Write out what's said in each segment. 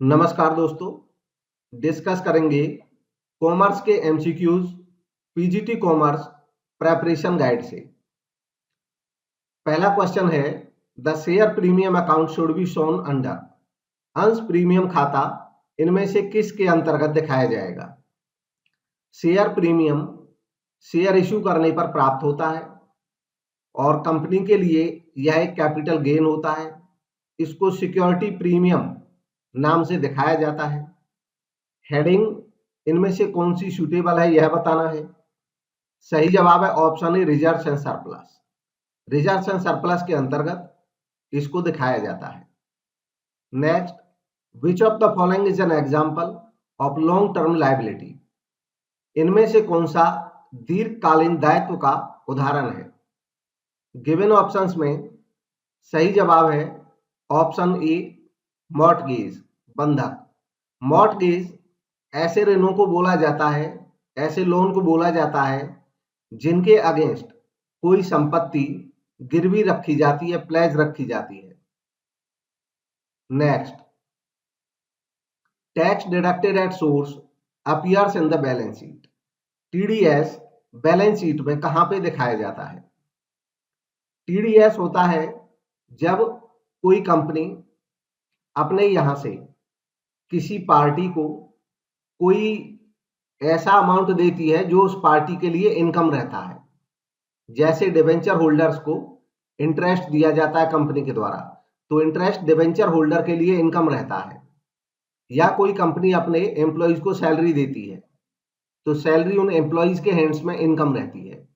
नमस्कार दोस्तों, डिस्कस करेंगे कॉमर्स के MCQs PGT commerce preparation guide से। पहला क्वेश्चन है, the share premium account should be shown under. अंश प्रीमियम खाता इनमें से किसके अंतर्गत दिखाया जाएगा? शेयर प्रीमियम शेयर इश्यू करने पर प्राप्त होता है और कंपनी के लिए यह एक कैपिटल गेन होता है। इसको सिक्योरिटी प्रीमियम नाम से दिखाया जाता है। हेडिंग इनमें से कौन सी सूटेबल है यह बताना है। सही जवाब है option A, reserves and surplus. Reserves and surplus के अंतर्गत इसको दिखाया जाता है। Next, which of the following is an example of long term liability. इनमें से कौन सा दीर्घकालीन दायित्व का उदाहरण है? गिवन ऑप्शंस में सही जवाब है ऑप्शन ए, मॉर्टगेज, बंधक। मॉर्टगेज ऐसे ऋणों को बोला जाता है, ऐसे लोन को बोला जाता है जिनके अगेंस्ट कोई संपत्ति गिरवी रखी जाती है, प्लेज रखी जाती है। Next, tax deducted at source appears in the balance sheet. TDS balance sheet में कहां पे दिखाया जाता है? टीडीएस होता है जब कोई कंपनी अपने यहां से किसी पार्टी को कोई ऐसा अमाउंट देती है जो उस पार्टी के लिए इनकम रहता है। जैसे डिवेंचर होल्डर्स को इंटरेस्ट दिया जाता है कंपनी के द्वारा, तो इंटरेस्ट डिवेंचर होल्डर के लिए इनकम रहता है। या कोई कंपनी अपने एम्प्लॉइज को सैलरी देती है, तो सैलरी उन एम्प्लॉइज के हैंड्स में इनकम रहती है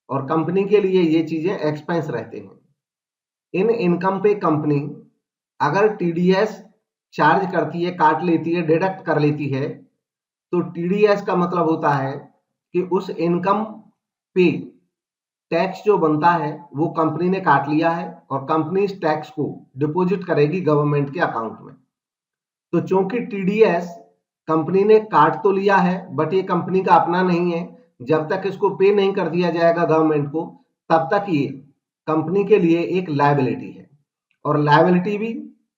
और कंपनी के लिए ये चीजें एक्सपेंस रहते हैं। इन इनकम पे कंपनी अगर टीडीएस चार्ज करती है, काट लेती है, डिडक्ट कर लेती है, तो टीडीएस का मतलब होता है कि उस इनकम पे टैक्स जो बनता है वो कंपनी ने काट लिया है और कंपनी इस टैक्स को डिपॉजिट करेगी गवर्नमेंट के अकाउंट में। तो चूंकि टीडीएस कंपनी ने काट तो लिया है बट ये कंपनी का अपना नहीं है, जब तक इसको पे नहीं कर दिया जाएगा गवर्नमेंट को, तब तक ये कंपनी के लिए एक लायबिलिटी है। और लायबिलिटी भी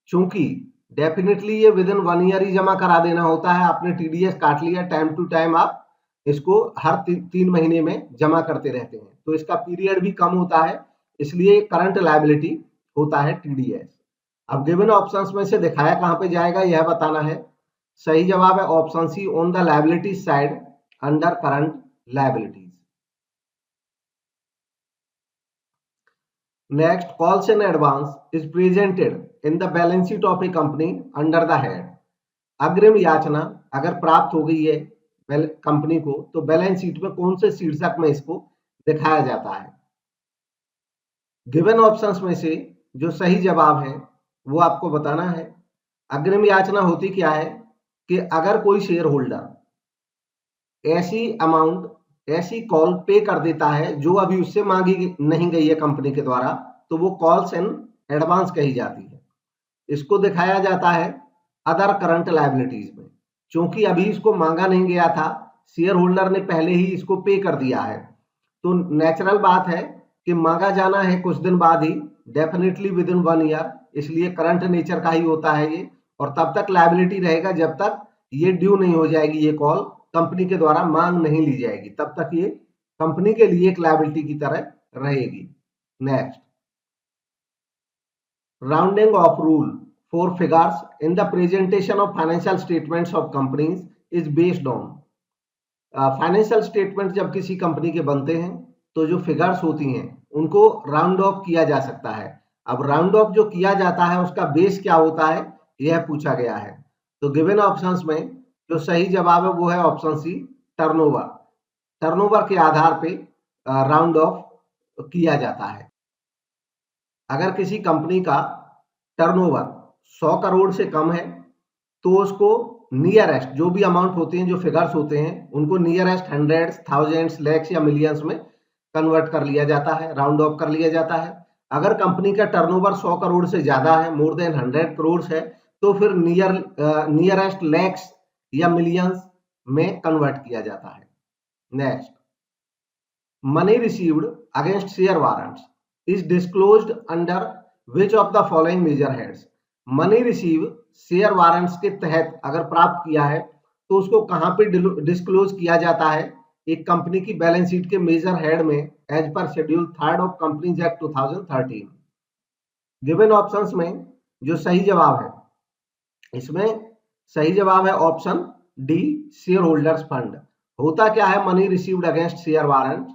चूंकि डेफिनेटली ये विद इन 1 ईयर ही जमा करा देना होता है। आपने टीडीएस काट लिया, टाइम टू टाइम आप इसको हर 3 महीने में जमा करते रहते हैं, तो इसका पीरियड भी कम होता है, इसलिए करंट लायबिलिटी होता है टीडीएस। अब गिवन ऑप्शंस में से दिखाया कहां पे जाएगा यह बताना है। सही जवाब है option C, on the liability side under current liabilities. Next, calls in advance is presented in the balance sheet of a company under the head. अग्रिम याचना अगर प्राप्त हो गई है कंपनी को, तो बैलेंस शीट में कौन से शीर्षक में इसको दिखाया जाता है? गिवन ऑप्शंस में से जो सही जवाब है वो आपको बताना है। अग्रिम याचना होती क्या है कि अगर कोई शेयर होल्डर ऐसी अमाउंट, ऐसी कॉल पे कर देता है जो अभी उससे मांगी नहीं गई है कंपनी के द्वारा, तो वो कॉल्स इन एडवांस कही जाती है। इसको दिखाया जाता है अदर करंट लायबिलिटीज में। क्योंकि अभी इसको मांगा नहीं गया था, शेयर होल्डर ने पहले ही इसको पे कर दिया है, तो नेचुरल बात है कि मांगा जाना है कुछ दिन बाद ही, डेफिनेटली विद इन 1 ईयर, इसलिए करंट नेचर का ही होता है ये। और तब तक लायबिलिटी रहेगा जब तक ये ड्यू नहीं हो जाएगी, ये कॉल कंपनी के द्वारा मांग नहीं ली जाएगी, तब तक ये कंपनी के लिए एक लायबिलिटी की तरह रहेगी। Next, rounding off rule for figures in the presentation of financial statements of companies is based on। Financial statement जब किसी कंपनी के बनते हैं तो जो फिगर्स होती हैं उनको राउंड ऑफ किया जा सकता है। अब राउंड ऑफ जो किया जाता है उसका बेस क्या होता है यह पूछा गया है। तो गिवन ऑप्शंस में जो सही जवाब है वो है ऑप्शन सी, टर्नओवर। टर्नओवर के आधार पे राउंड ऑफ किया जाता है। अगर किसी कंपनी का टर्नओवर 100 करोड़ से कम है तो उसको नियरेस्ट जो भी अमाउंट होते हैं, जो फिगर्स होते हैं, उनको नियरेस्ट हंड्रेड्स, थाउजेंड्स, लैक्स या मिलियंस में कन्वर्ट कर लिया जाता है, राउंड ऑफ कर लिया जाता है। अगर कंपनी का टर्नओवर 100 करोड़ से ज्यादा है, मोर देन 100 करोड़ है, तो फिर नियरेस्ट लैक्स या मिलियंस में कन्वर्ट किया जाता है। Next, money received against share warrants is disclosed under which of the following major heads. Money receive share warrants के तहत अगर प्राप्त किया है तो उसको कहां पे डिस्क्लोज किया जाता है? एक कंपनी की बैलेंस शीट के मेजर हेड में as per schedule 3 of companies act 2013। Given options में जो सही जवाब है, इसमें सही जवाब है option D, shareholders fund. होता क्या है money received against share warrant?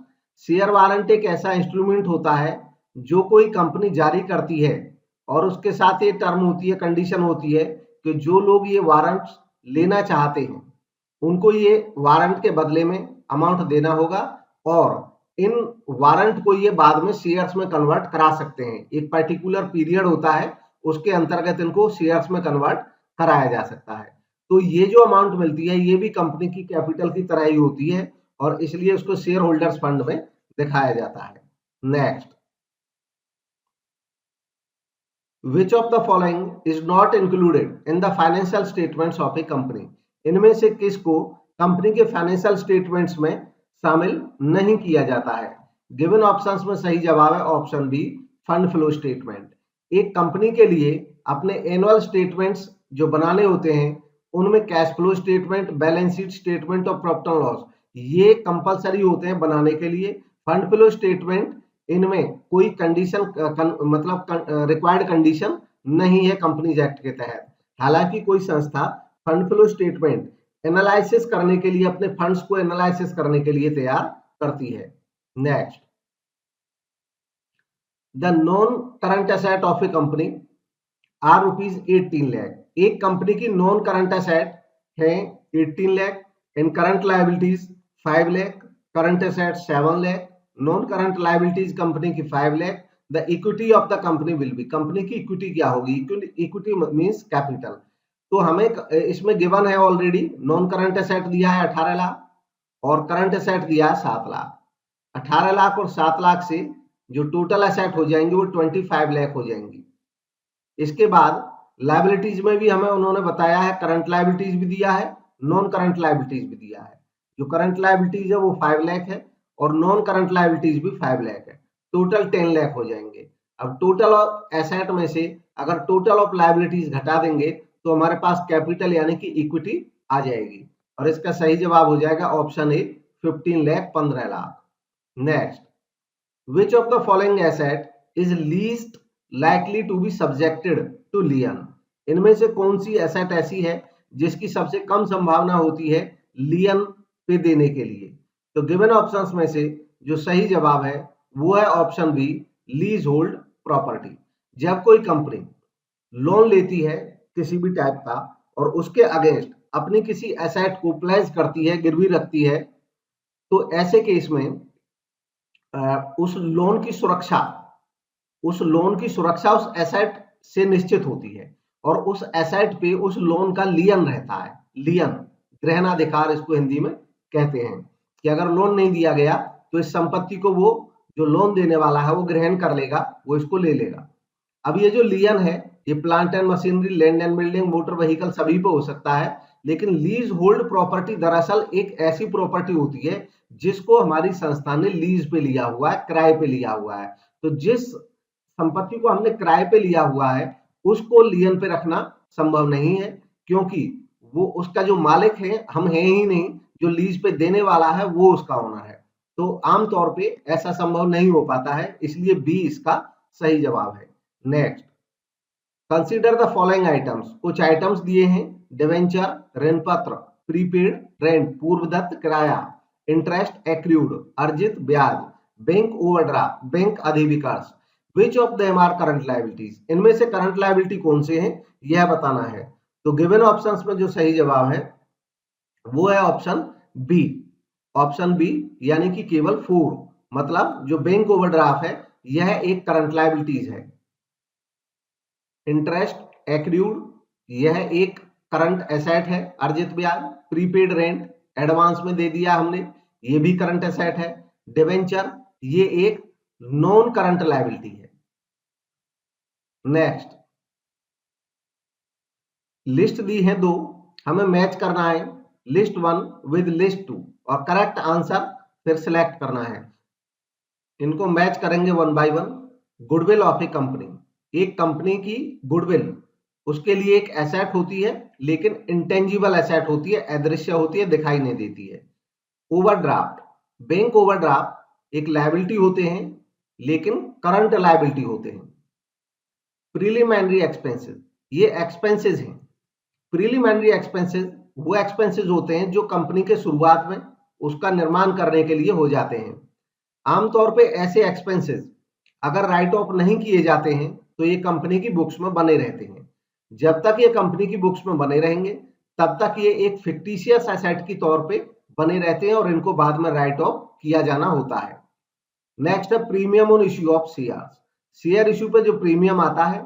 Share warrant एक ऐसा इंस्ट्रूमेंट होता है जो कोई कंपनी जारी करती है और उसके साथ ये टर्म होती है, कंडीशन होती है कि जो लोग ये वारंट लेना चाहते हैं उनको ये वारंट के बदले में अमाउंट देना होगा और इन वारंट को ये बाद में शेयर्स में कन्वर्ट करा सकते हैं। एक पर्टिकुलर पीरियड होता है, उसके अंतर्गत इनको शेयर्स में कन्वर्ट कराया जा सकता है। तो ये जो अमाउंट मिलती है ये भी कंपनी की कैपिटल की तरह ही होती है और इसलिए उसको शेयर होल्डर्स फंड में दिखाया जाता है। Next, which of the following is not included in the financial statements of a company? इनमें से किसको कंपनी के फाइनेंशियल स्टेटमेंट्स में शामिल नहीं किया जाता है? गिवन ऑप्शंस में सही जवाब है option B, fund flow statement. एक कंपनी के लिए अपने एनुअल स्टेटमेंट्स जो बनाने होते हैं उनमें cash flow statement, balance sheet statement और प्रॉफिट एंड लॉस ये कंपलसरी होते हैं बनाने के लिए। फंड फ्लो स्टेटमेंट इनमें कोई कंडीशन मतलब रिक्वायर्ड कंडीशन नहीं है कंपनीज एक्ट के तहत। हालांकि कोई संस्था फंड फ्लो स्टेटमेंट एनालिसिस करने के लिए, अपने फंड्स को एनालिसिस करने के लिए तैयार करती है। Next, the non current asset of a company are ₹18 lakh. एक कंपनी की नॉन करंट एसेट है 18 लाख, इन current liabilities 5 lakh, current asset 7 lakh, non current liabilities company की 5 lakh. The equity of the company will be, company की इक्विटी क्या होगी? Equity means capital. तो हमें इसमें गिवन है ऑलरेडी, नॉन करंट एसेट दिया है 18 लाख और करंट एसेट दिया है 7 लाख। 18 लाख और 7 लाख से जो टोटल एसेट हो जाएंगे वो 25 लाख हो जाएंगी। इसके बाद लायबिलिटीज में भी हमें उन्होंने बताया है, करंट लायबिलिटीज भी दिया है, नॉन करंट लायबिलिटीज भी दिया है। जो करंट लायबिलिटीज है वो 5 लाख है और नॉन करंट लायबिलिटीज भी 5 लाख है, टोटल 10 लाख हो जाएंगे। अब टोटल ऑफ एसेट में से अगर टोटल ऑफ लायबिलिटीज घटा देंगे तो हमारे पास कैपिटल यानी कि इक्विटी आ जाएगी और इसका सही जवाब हो जाएगा option A, 15 lakh, 15 lakh. Next, which of the following asset is least likely to be subjected to lien? इनमें से कौन सी एसेट ऐसी है जिसकी सबसे कम संभावना होती है लियन पे देने के लिए? तो गिवन ऑप्शंस में से जो सही जवाब है वो है option B, leasehold property. जब कोई कंपनी लोन लेती है किसी भी टाइप का और उसके अगेंस्ट अपनी किसी एसेट को प्लेस करती है, गिरवी रखती है, तो ऐसे केस में उस लोन की सुरक्षा उस एसेट से निश्चित होती है और उस एसेट पे उस लोन का लियन रहता है। लियन, ग्रहणाधिकार इसको हिंदी में कहते हैं कि अगर लोन नहीं दिया गया तो इस संपत्ति को वो जो लोन देने वाला है वो ग्रहण कर लेगा, वो इसको ले लेगा। अब ये जो लियन है ये plant and machinery, land and building, motor vehicle सभी पे हो सकता है, लेकिन लीज होल्ड प्रॉपर्टी दरअसल एक ऐसी प्रॉपर्टी होती है जिसको हमारी संस्था ने लीज पे लिया हुआ है, किराए पे लिया हुआ है। तो जिस संपत्ति को हमने किराए पे लिया हुआ है उसको लियन पे रखना संभव नहीं है, क्योंकि वो उसका जो मालिक है हम हैं ही नहीं, जो लीज पे देने वाला है वो उसका ओनर है। तो आमतौर पे ऐसा संभव नहीं हो पाता है, इसलिए बी इसका सही जवाब है। Next, consider the following items. कुछ आइटम्स दिए हैं, डिवेंचर, ऋण पत्र, प्रीपेड रेंट, पूर्वदत्त किराया, इंटरेस्ट एक्रूड, अर्जित ब्याज, बैंक ओवरड्राफ्ट, बैंक अधिविकर्ष। Which of them are current liabilities? इनमें से करंट लायबिलिटी कौन से हैं यह बताना है। तो गिवन ऑप्शंस में जो सही जवाब है वो है ऑप्शन बी। ऑप्शन बी यानी कि केवल 4, मतलब जो बैंक ओवरड्राफ्ट है यह एक करंट लायबिलिटीज है। इंटरेस्ट एक्रूड यह एक करंट एसेट है, अर्जित ब्याज, प्रीपेड रेंट एडवांस में दे दिया हमने, ये भी करंट एसेट है। डिवेंचर ये एक नॉन करंट लायबिलिटी है। नेक्स्ट, लिस्ट दी है 2, हमें मैच करना है लिस्ट 1 विद लिस्ट 2 और करेक्ट आंसर फिर सिलेक्ट करना है। इनको मैच करेंगे 1 by 1। Goodwill of a company, एक कंपनी की गुडविल उसके लिए एक एसेट होती है, लेकिन इंटेंजिबल एसेट होती है, अदृश्य होती है, दिखाई नहीं देती है। ओवरड्राफ्ट, बैंक ओवरड्राफ्ट एक लायबिलिटी होते हैं, लेकिन करंट लायबिलिटी होते हैं। प्रीलिमिनरी एक्सपेंसेस, ये एक्सपेंसेस हैं। प्रीलिमिनरी एक्सपेंसेस वो एक्सपेंसेस होते हैं जो कंपनी के शुरुआत में उसका निर्माण करने के लिए हो जाते हैं। आमतौर पे ऐसे एक्सपेंसेस अगर राइट ऑफ नहीं किए जाते हैं तो ये कंपनी की बुक्स में बने रहते हैं। जब तक ये कंपनी की बुक्स में बने रहेंगे तब तक ये एक फिक्टिशियस एसेट की तौर पे बने रहते हैं और इनको बाद में राइट ऑफ किया जाना होता है। नेक्स्ट है premium on issue of shares. Share issue पे जो प्रीमियम आता है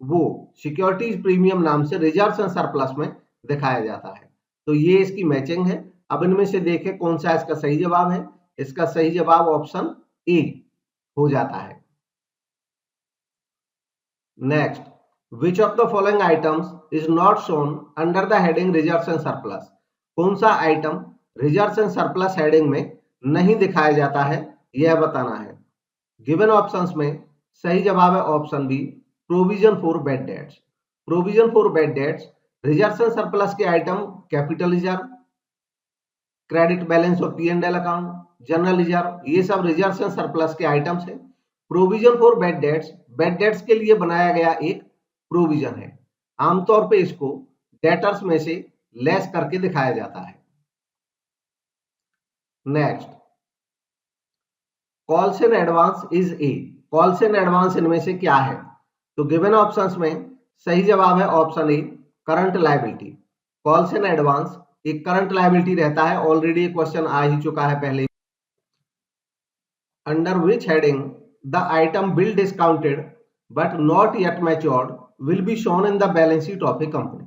वो सिक्योरिटीज प्रीमियम नाम से रिजर्व्स एंड सरप्लस में दिखाया जाता है। तो ये इसकी मैचिंग है। अब इनमें से देखें कौन सा इसका सही जवाब है। इसका सही जवाब ऑप्शन ए हो जाता है। Next, which of the following items is not shown under the heading reserves and surplus. कौन सा item reserves and surplus heading में नहीं दिखाया जाता है, यह बताना है। गिवन ऑप्शंस में सही जवाब है option B, provision for bad debts. Provision for bad debts reserves and surplus के item capital reserve, credit balance और P&L अकाउंट, जनरल रिजर्व, ये सब रिजर्व्स एंड सरप्लस के आइटम्स हैं। प्रोविजन फॉर बैड डेट्स के लिए बनाया गया एक प्रोविजन है। आमतौर पे इसको डेटर्स में से लेस करके दिखाया जाता है। Next, calls in advance is a. Calls in advance इनमें से क्या है? तो गिवन ऑप्शंस में सही जवाब है option A, current liability. Calls in advance एक करंट लायबिलिटी रहता है। ऑलरेडी क्वेश्चन आ ही चुका है पहले। Under which heading the item bill discounted but not yet matured will be shown in the balance sheet of a company.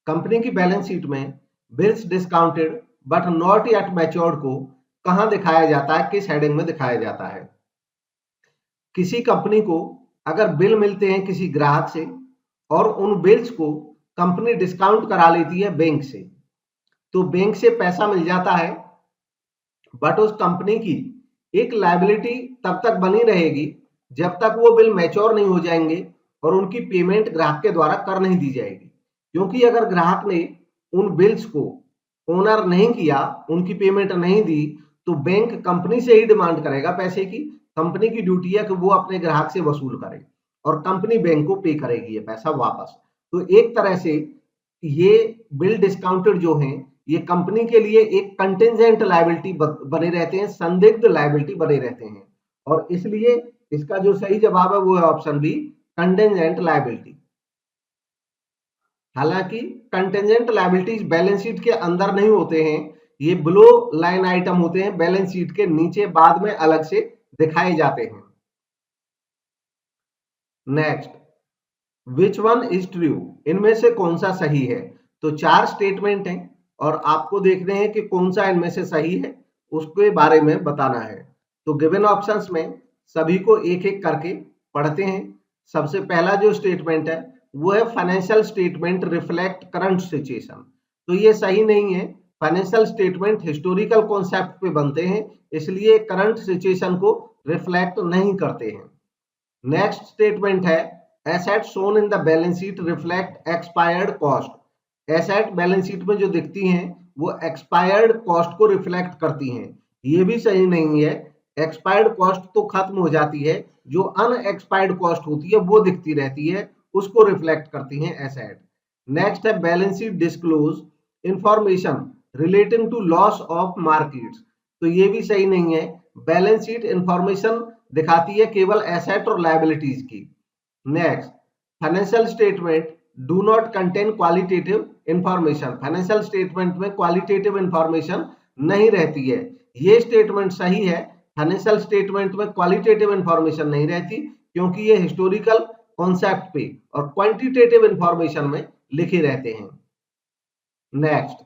Company की balance sheet में bills discounted but not yet matured को कहां दिखाया जाता है, किस हेडिंग में दिखाया जाता है? किसी कंपनी को अगर बिल मिलते हैं किसी ग्राहक से और उन बिल्स को कंपनी डिस्काउंट करा लेती है बैंक से, तो बैंक से पैसा मिल जाता है, बट उस कंपनी की एक लायबिलिटी तब तक बनी रहेगी जब तक वो बिल मैच्योर नहीं हो जाएंगे और उनकी पेमेंट ग्राहक के द्वारा कर नहीं दी जाएगी। क्योंकि अगर ग्राहक ने उन बिल्स को ओनर नहीं किया, उनकी पेमेंट नहीं दी, तो बैंक कंपनी से ही डिमांड करेगा पैसे की। कंपनी की ड्यूटी है कि वो अपने ग्राहक से वसूल करे और कंपनी बैंक को पे करेगी ये पैसा वापस। तो एक तरह से ये बिल डिस्काउंटेड जो हैं ये कंपनी के लिए एक कंटिंजेंट लायबिलिटी बने रहते हैं, संदिग्ध लायबिलिटी बने रहते हैं, और इसलिए इसका जो सही जवाब है वो है ऑप्शन बी, कंटिंजेंट लायबिलिटी। हालांकि कंटिंजेंट लायबिलिटीज बैलेंस शीट के अंदर नहीं होते हैं, ये बिलो लाइन आइटम होते हैं, बैलेंस शीट के नीचे बाद में अलग से दिखाए जाते हैं। Next, which one is true. इनमें से कौन सा सही है? तो 4 स्टेटमेंट हैं और आपको देखने हैं कि कौन सा इनमें से सही है, उसके बारे में बताना है। तो गिवन ऑप्शंस में सभी को एक एक करके पढ़ते हैं। सबसे पहला जो स्टेटमेंट है वो है financial statement reflect current situation. तो ये सही नहीं है। फाइनेंशियल स्टेटमेंट हिस्टोरिकल कॉन्सेप्ट पे बनते हैं, इसलिए करंट सिचुएशन को रिफ्लेक्ट नहीं करते हैं। नेक्स्ट स्टेटमेंट है asset shown in the balance sheet reflect expired cost. Asset balance sheet में जो दिखती हैं वो एक्सपायर्ड कॉस्ट को रिफ्लेक्ट करती हैं। ये भी सही नहीं है। एक्सपायर्ड कॉस्ट तो खत्म हो जाती है, जो अनएक्सपायर्ड कॉस्ट होती है वो दिखती रहती है, उसको रिफ्लेक्ट करती हैं एसेट। नेक्स्ट है balance sheet disclose information relating to loss of markets. तो ये भी सही नहीं है। बैलेंस शीट इंफॉर्मेशन दिखाती है केवल एसेट और लायबिलिटीज की। Next, financial statement do not contain qualitative information. Financial statement में क्वालिटेटिव इंफॉर्मेशन नहीं रहती है। ये स्टेटमेंट सही है। फाइनेंशियल स्टेटमेंट में क्वालिटेटिव इंफॉर्मेशन नहीं रहती क्योंकि ये हिस्टोरिकल कॉन्सेप्ट पे और क्वांटिटेटिव इंफॉर्मेशन में लिखे रहते हैं। Next,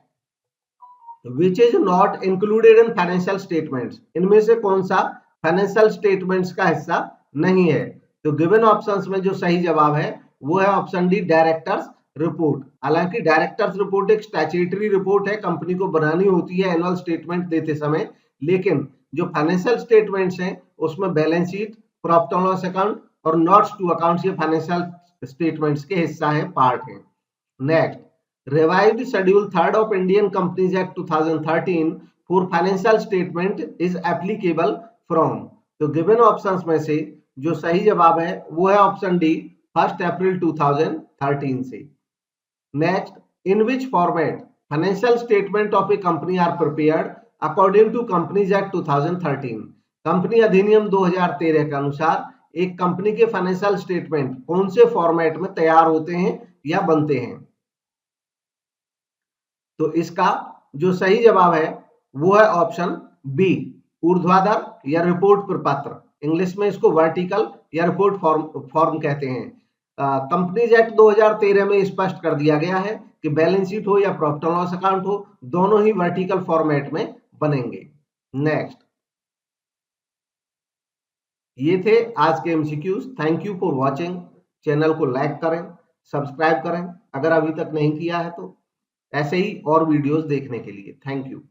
which is not included in financial statements. इनमें से कौन सा फाइनेंशियल स्टेटमेंट्स का हिस्सा नहीं है? तो गिवन ऑप्शंस में जो सही जवाब है वो है ऑप्शन डी, डायरेक्टर्स रिपोर्ट। हालांकि डायरेक्टर्स रिपोर्ट एक स्टैट्यूटरी रिपोर्ट है, कंपनी को बनानी होती है एनुअल स्टेटमेंट देते समय, लेकिन जो फाइनेंशियल स्टेटमेंट्स हैं उसमें balance sheet, profit and loss account और नोट्स टू अकाउंट्स ये फाइनेंशियल स्टेटमेंट्स के हिस्सा है, पार्ट है। Next, revised schedule 3 of Indian companies act 2013 for financial statement is applicable from. तो गिवन ऑप्शंस में से जो सही जवाब है वो है ऑप्शन डी, 1 अप्रैल 2013 से। Next, in which format financial statement of a company are prepared according to companies act 2013। Company अधिनियम 2013 के अनुसार एक कंपनी के फाइनेंशियल स्टेटमेंट कौन से फॉर्मेट में तैयार होते हैं या बनते हैं। तो इसका जो सही जवाब है वो है ऑप्शन बी, ऊर्ध्वाधर या रिपोर्ट प्रपत्र। इंग्लिश में इसको वर्टिकल या रिपोर्ट फॉर्म कहते हैं। कंपनीज एक्ट 2013 में स्पष्ट कर दिया गया है कि बैलेंस शीट हो या प्रॉफिट एंड लॉस अकाउंट हो, दोनों ही वर्टिकल फॉर्मेट में बनेंगे। नेक्स्ट, ये थे आज के MCQs. Thank you for watching. Channel को लाइक करें, सब्सक्राइब करें अगर अभी तक नहीं किया है तो, ऐसे ही और वीडियोस देखने के लिए। Thank you.